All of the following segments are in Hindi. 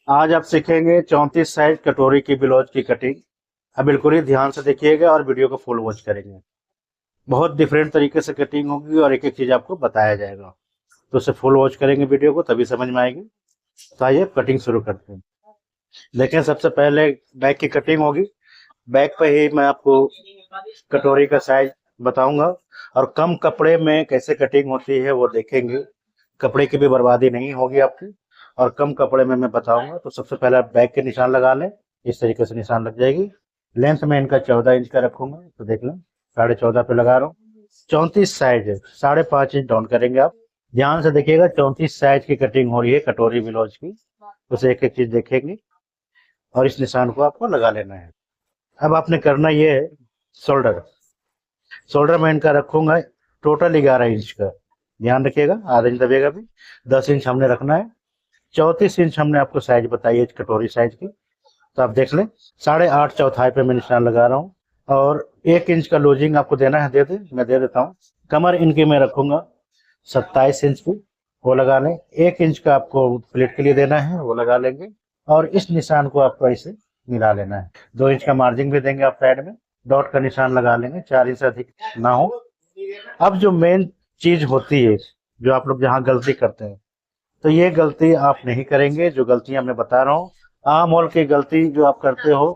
आज आप सीखेंगे 34 साइज कटोरी की ब्लाउज की कटिंग। अब बिल्कुल ही ध्यान से देखिएगा और वीडियो को फुल वॉच करेंगे। बहुत डिफरेंट तरीके से कटिंग होगी और एक एक चीज आपको बताया जाएगा, तो उसे फुल वॉच करेंगे वीडियो को तभी समझ में आएगी। तो आइए कटिंग शुरू करते हैं। देखें, सबसे पहले बैक की कटिंग होगी। बैक पे ही मैं आपको कटोरी का साइज बताऊंगा और कम कपड़े में कैसे कटिंग होती है वो देखेंगे। कपड़े की भी बर्बादी नहीं होगी आपकी और कम कपड़े में मैं बताऊंगा। तो सबसे पहले आप बैक के निशान लगा लें। इस तरीके से निशान लग जाएगी। लेंथ में इनका 14 इंच का रखूंगा, तो देख लें 14.5 पे लगा रहा हूँ। 34 साइज है, 5.5 इंच डाउन करेंगे आप। ध्यान से देखिएगा, 34 साइज की कटिंग हो रही है कटोरी ब्लाउज की। उसे एक एक चीज देखेंगे और इस निशान को आपको लगा लेना है। अब आपने करना ये है, शोल्डर। शोल्डर में इनका रखूंगा टोटल 11 इंच का। ध्यान रखिएगा, आधा इंच दबेगा भी। 10 इंच हमने रखना है। 34 इंच हमने आपको साइज बताई है कटोरी साइज की, तो आप देख लें। 8.5 चौथाई पे मैं निशान लगा रहा हूँ और 1 इंच का लूजिंग आपको देना है, दे दे, मैं दे देता हूँ। कमर इनकी मैं रखूंगा 27 इंच की, वो लगा लें। 1 इंच का आपको प्लेट के लिए देना है, वो लगा लेंगे। और इस निशान को आपको ऐसे मिला लेना है। 2 इंच का मार्जिन भी देंगे आप साइड में। डॉट का निशान लगा लेंगे, 4 इंच से अधिक ना हो। अब जो मेन चीज होती है, जो आप लोग जहाँ गलती करते हैं, तो ये गलती आप नहीं करेंगे। जो गलतियां मैं बता रहा हूँ, आम होल की गलती जो आप करते हो,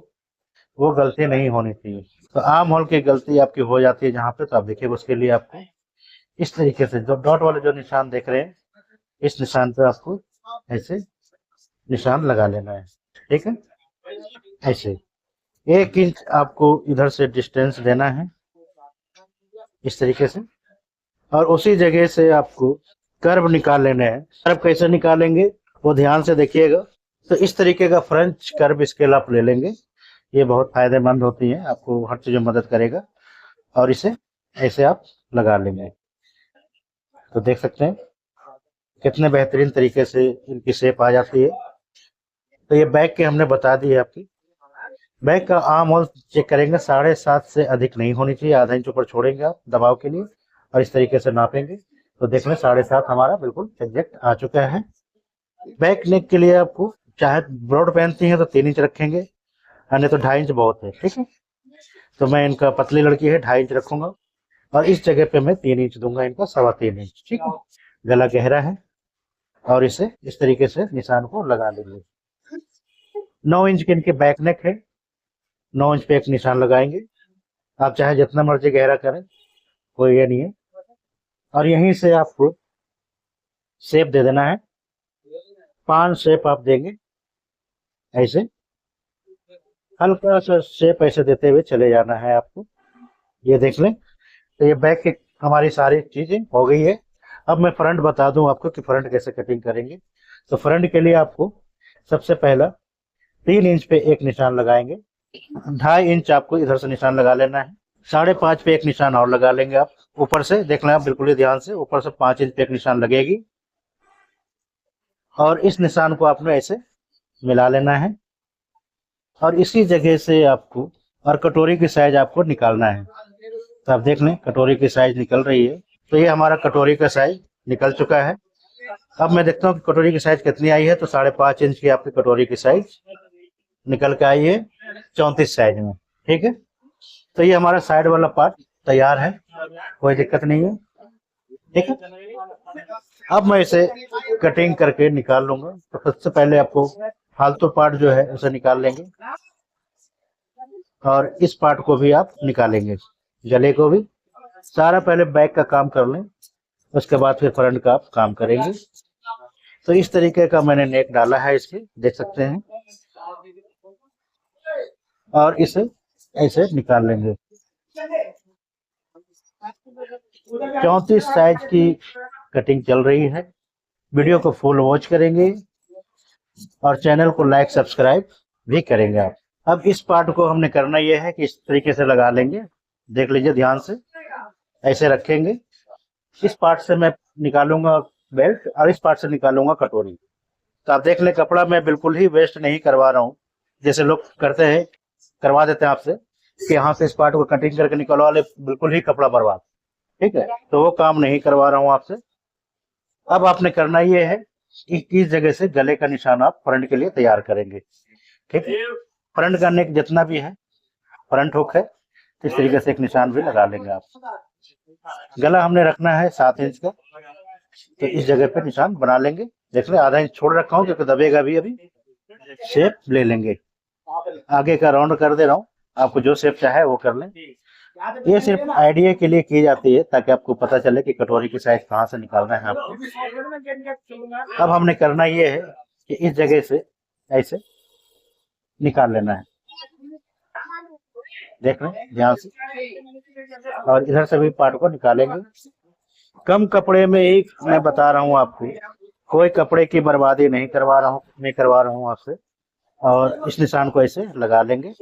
वो गलती नहीं होनी चाहिए। तो आम होल की गलती आपकी हो जाती है जहाँ पे, तो आप देखिए उसके लिए आपको इस तरीके से जो डॉट वाले जो निशान देख रहे हैं, इस निशान पे आपको ऐसे निशान लगा लेना है। ठीक है, ऐसे 1 इंच आपको इधर से डिस्टेंस देना है, इस तरीके से। और उसी जगह से आपको कर्व निकाल लेने हैं। कर्व कैसे निकालेंगे वो ध्यान से देखिएगा। तो इस तरीके का फ्रेंच कर्व स्केल आप ले लेंगे। ये बहुत फायदेमंद होती है, आपको हर चीज में मदद करेगा। और इसे ऐसे आप लगा लेंगे, तो देख सकते हैं कितने बेहतरीन तरीके से इनकी शेप आ जाती है। तो ये बैक के हमने बता दी है आपकी। बैक का आर्म होल चेक करेंगे, 7.5 से अधिक नहीं होनी चाहिए। आधा इंच ऊपर छोड़ेंगे आप दबाव के लिए और इस तरीके से नापेंगे, तो देख लें 7.5 हमारा बिल्कुल एग्जैक्ट आ चुका है। बैक नेक के लिए आपको चाहे ब्रॉड पहनती हैं तो 3 इंच रखेंगे, अन्य तो 2.5 इंच बहुत है। ठीक है, तो मैं इनका पतली लड़की है 2.5 इंच रखूंगा और इस जगह पे मैं 3 इंच दूंगा इनका, 3.25 इंच। ठीक है, गला गहरा है और इसे इस तरीके से निशान को लगा लेंगे। 9 इंच की इनकी बैक नेक है, 9 इंच पे एक निशान लगाएंगे। आप चाहे जितना मर्जी गहरा करें, कोई ये नहीं है। और यहीं से आपको शेप दे देना है। 5 शेप आप देंगे ऐसे, हल्का सा शेप ऐसे देते हुए चले जाना है आपको। ये देख लें, तो ये बैक की हमारी सारी चीजें हो गई है। अब मैं फ्रंट बता दूं आपको कि फ्रंट कैसे कटिंग करेंगे। तो फ्रंट के लिए आपको सबसे पहला 3 इंच पे एक निशान लगाएंगे। 2.5 इंच आपको इधर से निशान लगा लेना है। 5.5 पे एक निशान और लगा लेंगे आप। ऊपर से देख लें आप बिल्कुल ही ध्यान से, ऊपर से 5 इंच पे एक निशान लगेगी और इस निशान को आपने ऐसे मिला लेना है। और इसी जगह से आपको और कटोरी की साइज आपको निकालना है। तो आप देख लें कटोरी की साइज निकल रही है। तो ये हमारा कटोरी का साइज निकल चुका है। अब मैं देखता हूँ कि कटोरी की साइज कितनी आई है। तो 5.5 इंच की आपकी कटोरी की साइज निकल के आई है 34 साइज में। ठीक है, तो ये हमारा साइड वाला पार्ट तैयार है, कोई दिक्कत नहीं है। ठीक है, अब मैं इसे कटिंग करके निकाल लूंगा। तो सबसे पहले आपको फालतू पार्ट जो है उसे निकाल लेंगे और इस पार्ट को भी आप निकालेंगे, गले को भी। सारा पहले बैक का काम कर लें, उसके बाद फिर फ्रंट का आप काम करेंगे। तो इस तरीके का मैंने नेक डाला है, इसके देख सकते हैं। और इसे ऐसे निकाल लेंगे। 34 साइज की कटिंग चल रही है। वीडियो को फुल वॉच करेंगे और चैनल को लाइक सब्सक्राइब भी करेंगे आप। अब इस पार्ट को हमने करना यह है कि इस तरीके से लगा लेंगे। देख लीजिए ध्यान से, ऐसे रखेंगे। इस पार्ट से मैं निकालूंगा बेल्ट और इस पार्ट से निकालूंगा कटोरी। तो आप देख ले, कपड़ा मैं बिल्कुल ही वेस्ट नहीं करवा रहा हूँ, जैसे लोग करते हैं, करवा देते हैं आपसे कि यहाँ से इस पार्ट को कटिंग करके निकलवा ले, बिल्कुल ही कपड़ा बर्बाद। ठीक है, तो वो काम नहीं करवा रहा हूँ आपसे। अब आपने करना ये है इस जगह से गले का निशान आप फ्रंट के लिए तैयार करेंगे। ठीक है, फ्रंट का नेक जितना भी है फ्रंट हुक है, तो इस तरीके से एक निशान भी लगा लेंगे आप। गला हमने रखना है 7 इंच का, तो इस जगह पे निशान बना लेंगे। देख ले आधा इंच छोड़ रखा हूँ क्योंकि दबेगा भी। अभी शेप ले लेंगे, आगे का राउंड कर दे रहा हूँ, आपको जो शेप चाहे वो कर लें। ये सिर्फ आइडिया के लिए की जाती है ताकि आपको पता चले कि कटोरी की साइज कहाँ से निकालना है आपको। अब हमने करना ये है कि इस जगह से ऐसे निकाल लेना है, देख लें ध्यान से, और इधर से भी पार्ट को निकालेंगे। कम कपड़े में ही मैं बता रहा हूँ आपको, कोई कपड़े की बर्बादी नहीं करवा रहा हूँ आपसे। और इस निशान को ऐसे लगा लेंगे।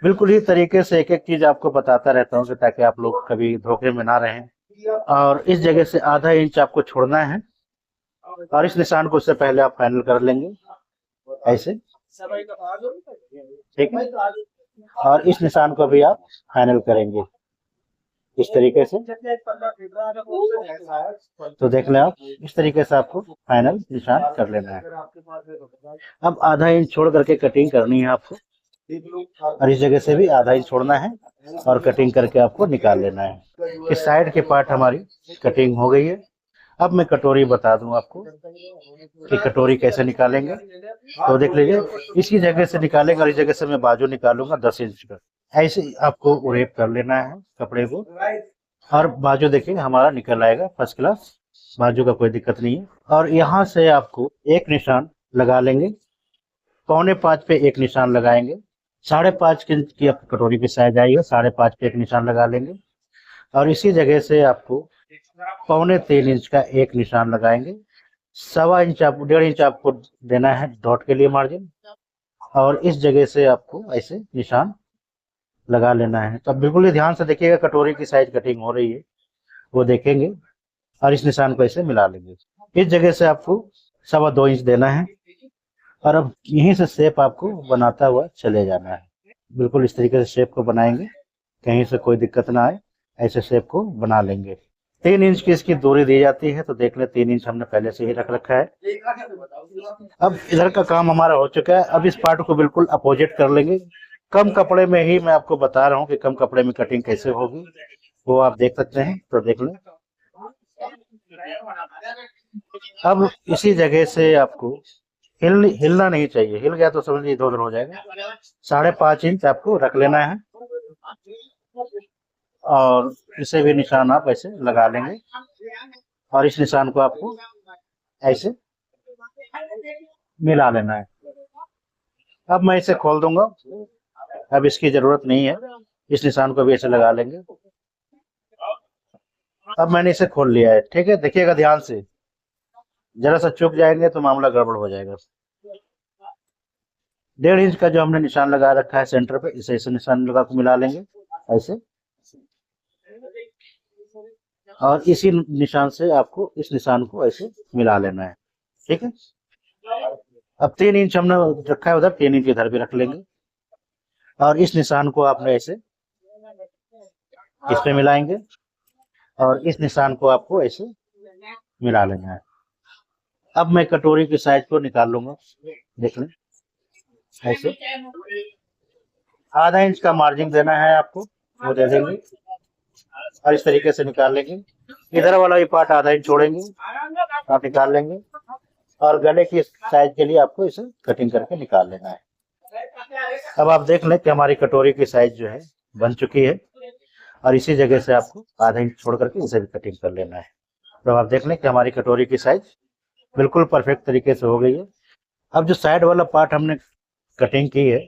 बिल्कुल ही तरीके से एक एक चीज आपको बताता रहता हूँ ताकि आप लोग कभी धोखे में ना रहें। और इस जगह से आधा इंच आपको छोड़ना है, और इस निशान को उससे पहले आप फाइनल कर लेंगे ऐसे, ठीक है। और इस निशान को भी आप फाइनल करेंगे इस तरीके से। तो देख लें आप, इस तरीके से आपको फाइनल निशान कर लेना है। अब आधा इंच छोड़ करके कटिंग करनी है आपको, और इस जगह से भी आधा इंच छोड़ना है और कटिंग करके आपको निकाल लेना है। इस साइड के पार्ट हमारी कटिंग हो गई है। अब मैं कटोरी बता दूं आपको कि कटोरी कैसे निकालेंगे। तो देख लीजिए, इसी जगह से निकालेंगे और इस जगह से मैं बाजू निकालूंगा 10 इंच का। ऐसे आपको उरेप कर लेना है कपड़े को, और बाजू देखिए हमारा निकल आएगा फर्स्ट क्लास, बाजू का कोई दिक्कत नहीं है। और यहाँ से आपको एक निशान लगा लेंगे, 4.25 पे एक निशान लगाएंगे। 5.5 इंच की आपकी कटोरी की साइज आएगी, 5.5 पे एक निशान लगा लेंगे। और इसी जगह से आपको 3.25 इंच का एक निशान लगाएंगे। 1.25 इंच आप 1.5 इंच आपको देना है डॉट के लिए मार्जिन, और इस जगह से आपको ऐसे निशान लगा लेना है। तो अब बिल्कुल ही ध्यान से देखिएगा, कटोरी की साइज कटिंग हो रही है वो देखेंगे, और इस निशान को ऐसे मिला लेंगे। इस जगह से आपको 2.25 इंच देना है, और अब यहीं से शेप आपको बनाता हुआ चले जाना है। बिल्कुल इस तरीके से शेप को बनाएंगे, कहीं से कोई दिक्कत ना आए, ऐसे शेप को बना लेंगे। 3 इंच की इसकी दूरी दी जाती है, तो देख ले 3 इंच हमने पहले से ही रख रखा है। अब इधर का काम हमारा हो चुका है। अब इस पार्ट को बिल्कुल अपोजिट कर लेंगे। कम कपड़े में ही मैं आपको बता रहा हूँ कि कम कपड़े में कटिंग कैसे होगी, वो आप देख सकते हैं। तो देख लें, अब इसी जगह से आपको हिलना नहीं चाहिए, हिल गया तो समझिए इधर उधर हो जाएगा। 5.5 इंच आपको रख लेना है, और इसे भी निशान आप ऐसे लगा लेंगे, और इस निशान को आपको ऐसे मिला लेना है। अब मैं इसे खोल दूंगा, अब इसकी जरूरत नहीं है, इस निशान को भी ऐसे लगा लेंगे। अब मैंने इसे खोल लिया है, ठीक है। देखिएगा ध्यान से, जरा सा चूक जाएंगे तो मामला गड़बड़ हो जाएगा। 1.5 इंच का जो हमने निशान लगा रखा है सेंटर पे, इसे ऐसे निशान लगा के मिला लेंगे ऐसे, और इसी निशान से आपको इस निशान को ऐसे मिला लेना है, ठीक है। अब 3 इंच हमने रखा है उधर, 3 इंच इधर भी रख लेंगे, और इस निशान को आपने ऐसे इस पे मिलाएंगे, और इस निशान को आपको ऐसे मिला लेना है। अब मैं कटोरी की साइज को निकाल लूंगा, देख लें ऐसे। 0.5 इंच का मार्जिन देना है आपको, वो दे देंगे, और इस तरीके से निकाल लेंगे। इधर वाला भी पार्ट 0.5 इंच छोड़ेंगे, आप निकाल लेंगे, और गले की साइज के लिए आपको इसे कटिंग करके निकाल लेना है। अब आप देख लें कि हमारी कटोरी की साइज जो है बन चुकी है, और इसी जगह से आपको 0.5 इंच छोड़ करके इसे भी कटिंग कर लेना है। तो आप देख लें कि हमारी कटोरी की साइज बिल्कुल परफेक्ट तरीके से हो गई है। अब जो साइड वाला पार्ट हमने कटिंग की है,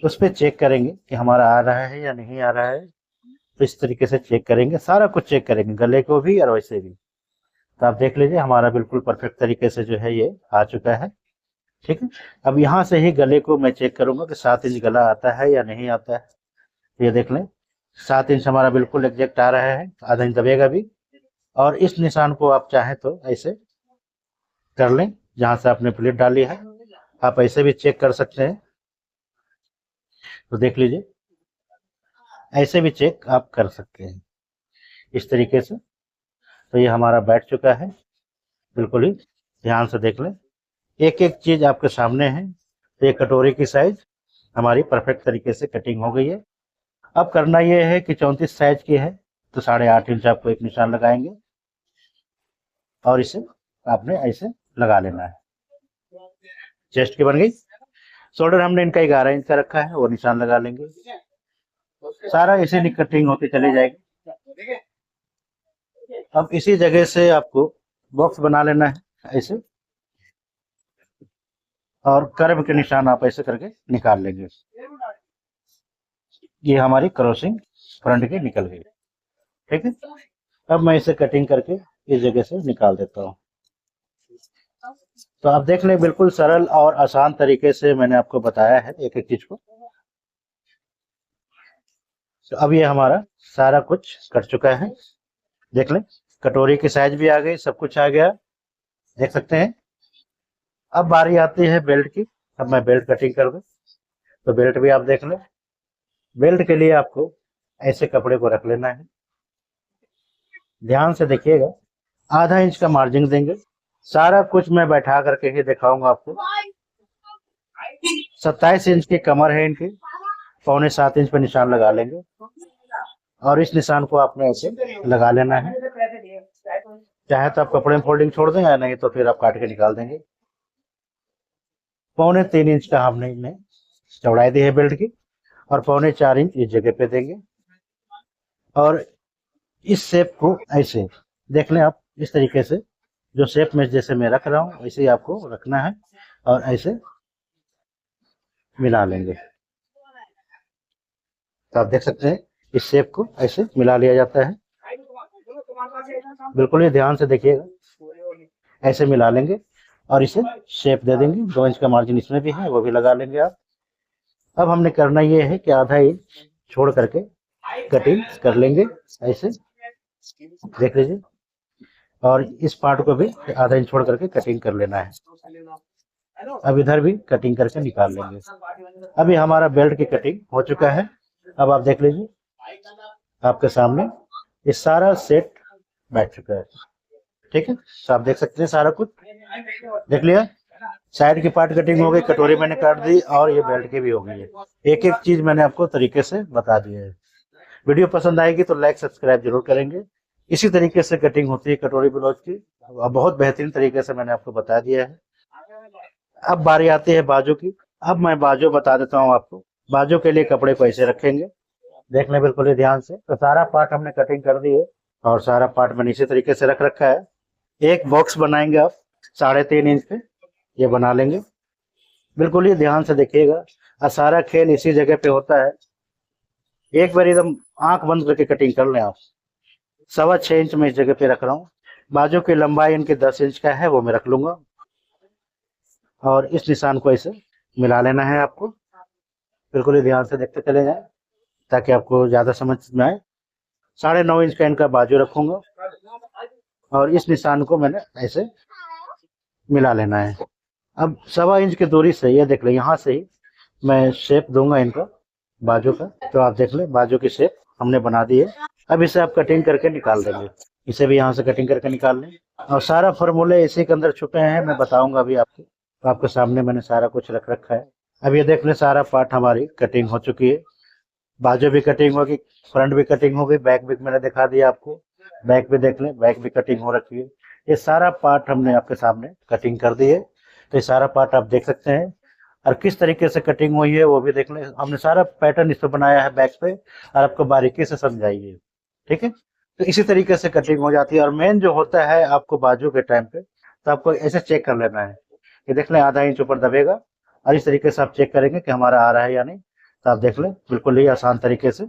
उस पर चेक करेंगे कि हमारा आ रहा है या नहीं आ रहा है। तो इस तरीके से चेक करेंगे, सारा कुछ चेक करेंगे, गले को भी और वैसे भी। तो आप देख लीजिए हमारा बिल्कुल परफेक्ट तरीके से जो है ये आ चुका है, ठीक है। अब यहाँ से ही गले को मैं चेक करूंगा कि 7 इंच गला आता है या नहीं आता है। ये देख लें, 7 इंच हमारा बिल्कुल एग्जैक्ट आ रहा है, 0.5 इंच दबेगा भी। और इस निशान को आप चाहें तो ऐसे कर लें, जहां से आपने प्लेट डाली है, आप ऐसे भी चेक कर सकते हैं। तो देख लीजिए, ऐसे भी चेक आप कर सकते हैं इस तरीके से। तो ये हमारा बैठ चुका है बिल्कुल ही ध्यान से देख लें, एक एक चीज आपके सामने है। तो ये कटोरी की साइज हमारी परफेक्ट तरीके से कटिंग हो गई है। अब करना ये है कि 34 साइज की है तो 8.5 इंच आपको एक निशान लगाएंगे और इसे आपने ऐसे लगा लेना है। चेस्ट की बन गई। शोल्डर हमने इनका 11 इंच का रखा है, वो निशान लगा लेंगे। सारा इसे कटिंग होती चली जाएगी। अब इसी जगह से आपको बॉक्स बना लेना है ऐसे, और कर्व के निशान आप ऐसे करके निकाल लेंगे। ये हमारी क्रॉसिंग फ्रंट की निकल गई। ठीक है, अब मैं इसे कटिंग करके इस जगह से निकाल देता हूँ। तो आप देख लें, बिल्कुल सरल और आसान तरीके से मैंने आपको बताया है एक एक चीज को। तो अब ये हमारा सारा कुछ कट चुका है। देख लें, कटोरी की साइज भी आ गई, सब कुछ आ गया, देख सकते हैं। अब बारी आती है बेल्ट की। अब मैं बेल्ट कटिंग कर दूं, तो बेल्ट भी आप देख लें। बेल्ट के लिए आपको ऐसे कपड़े को रख लेना है। ध्यान से देखिएगा, आधा इंच का मार्जिन देंगे। सारा कुछ मैं बैठा करके ही दिखाऊंगा आपको। 27 इंच की कमर है इनकी, 6.25 इंच पे निशान लगा लेंगे और इस निशान को आपने ऐसे लगा लेना है। चाहे तो आप कपड़े में फोल्डिंग छोड़ दें, या नहीं तो फिर आप काट के निकाल देंगे। 3.25 इंच का हमने इन्हें चौड़ाई दी है बेल्ट की, और 4.25 इंच इस जगह पे देंगे। और इस शेप को ऐसे देख लें आप, इस तरीके से जो शेप में जैसे मैं रख रहा हूँ वैसे ही आपको रखना है, और ऐसे मिला लेंगे। तो आप देख सकते हैं इस शेप को ऐसे मिला लिया जाता है। बिल्कुल ही ध्यान से देखिएगा, ऐसे मिला लेंगे और इसे शेप दे देंगे। 2 इंच का मार्जिन इसमें भी है, वो भी लगा लेंगे आप। अब हमने करना ये है कि आधा इंच छोड़ करके कटिंग कर लेंगे ऐसे, देख लीजिए। और इस पार्ट को भी आधा इंच छोड़ करके कटिंग कर लेना है। अब इधर भी कटिंग करके निकाल लेंगे। अभी हमारा बेल्ट की कटिंग हो चुका है। अब आप देख लीजिए, आपके सामने ये सारा सेट बैठ चुका है। ठीक है, तो आप देख सकते हैं सारा कुछ देख लिया। साइड की पार्ट कटिंग हो गई, कटोरी मैंने काट दी, और ये बेल्ट की भी हो गई है। एक एक चीज मैंने आपको तरीके से बता दिया है। वीडियो पसंद आएगी तो लाइक सब्सक्राइब जरूर करेंगे। इसी तरीके से कटिंग होती है कटोरी ब्लाउज की। बहुत बेहतरीन तरीके से मैंने आपको बता दिया है। अब बारी आती है बाजू की। अब मैं बाजू बता देता हूँ आपको। बाजू के लिए कपड़े को ऐसे रखेंगे, देख लें बिल्कुल ही ध्यान से। तो सारा पार्ट हमने कटिंग कर दी है, और सारा पार्ट मैंने इसी तरीके से रख रखा है। एक बॉक्स बनाएंगे आप 3.5 इंच पे, ये बना लेंगे। बिल्कुल ही ध्यान से देखिएगा, और सारा खेल इसी जगह पे होता है। एक बार एकदम आंख बंद करके कटिंग कर लें आप। 6.25 इंच में इस जगह पे रख रहा हूँ। बाजू की लंबाई इनकी 10 इंच का है, वो मैं रख लूंगा। और इस निशान को ऐसे मिला लेना है आपको। बिल्कुल ही ध्यान से देखते चले जाए ताकि आपको ज्यादा समझ में आए। 9.5 इंच का इनका बाजू रखूंगा, और इस निशान को मैंने ऐसे मिला लेना है। अब 1.25 इंच की दूरी से, ये देख ले, यहाँ से ही मैं शेप दूंगा इनका बाजू का। तो आप देख ले, बाजू की शेप हमने बना दी है। अब इसे आप कटिंग करके निकाल देंगे। इसे भी यहाँ से कटिंग करके निकाल लें, और सारा फॉर्मूले इसी के अंदर छुपे हैं, मैं बताऊंगा अभी आपको। तो आपके सामने मैंने सारा कुछ रख रखा है। अब ये देख लें, सारा पार्ट हमारी कटिंग हो चुकी है। बाजू भी कटिंग होगी, फ्रंट भी कटिंग हो गई, बैक भी मैंने दिखा दिया आपको। बैक भी देख लें, बैक भी कटिंग हो रखी है। ये सारा पार्ट हमने आपके सामने कटिंग कर दी है। तो ये सारा पार्ट आप देख सकते हैं, और किस तरीके से कटिंग हुई है वो भी देख लें। हमने सारा पैटर्न इस पर बनाया है बैक पे, और आपको बारीकी से समझाइए। ठीक है, तो इसी तरीके से कटिंग हो जाती है। और मेन जो होता है आपको बाजू के टाइम पे, तो आपको ऐसे चेक कर लेना है। ये देख लें, आधा इंच ऊपर दबेगा, और इस तरीके से आप चेक करेंगे कि हमारा आ रहा है या नहीं। तो आप देख लें, बिल्कुल ही आसान तरीके से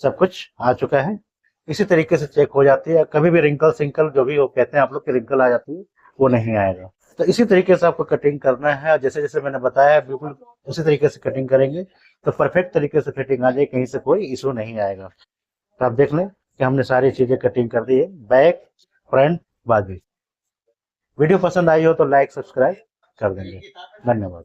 सब कुछ आ चुका है। इसी तरीके से चेक हो जाती है। कभी भी रिंकल सिंकल जो भी हो कहते हैं आप लोग की रिंकल आ जाती है, वो नहीं आएगा। तो इसी तरीके से आपको कटिंग करना है, और जैसे जैसे मैंने बताया बिल्कुल उसी तरीके से कटिंग करेंगे तो परफेक्ट तरीके से फिटिंग आ जाए, कहीं से कोई इशू नहीं आएगा। तो आप देख लें कि हमने सारी चीजें कटिंग कर दी है, बैक, फ्रंट, बाजू। वीडियो पसंद आई हो तो लाइक सब्सक्राइब कर देंगे। धन्यवाद।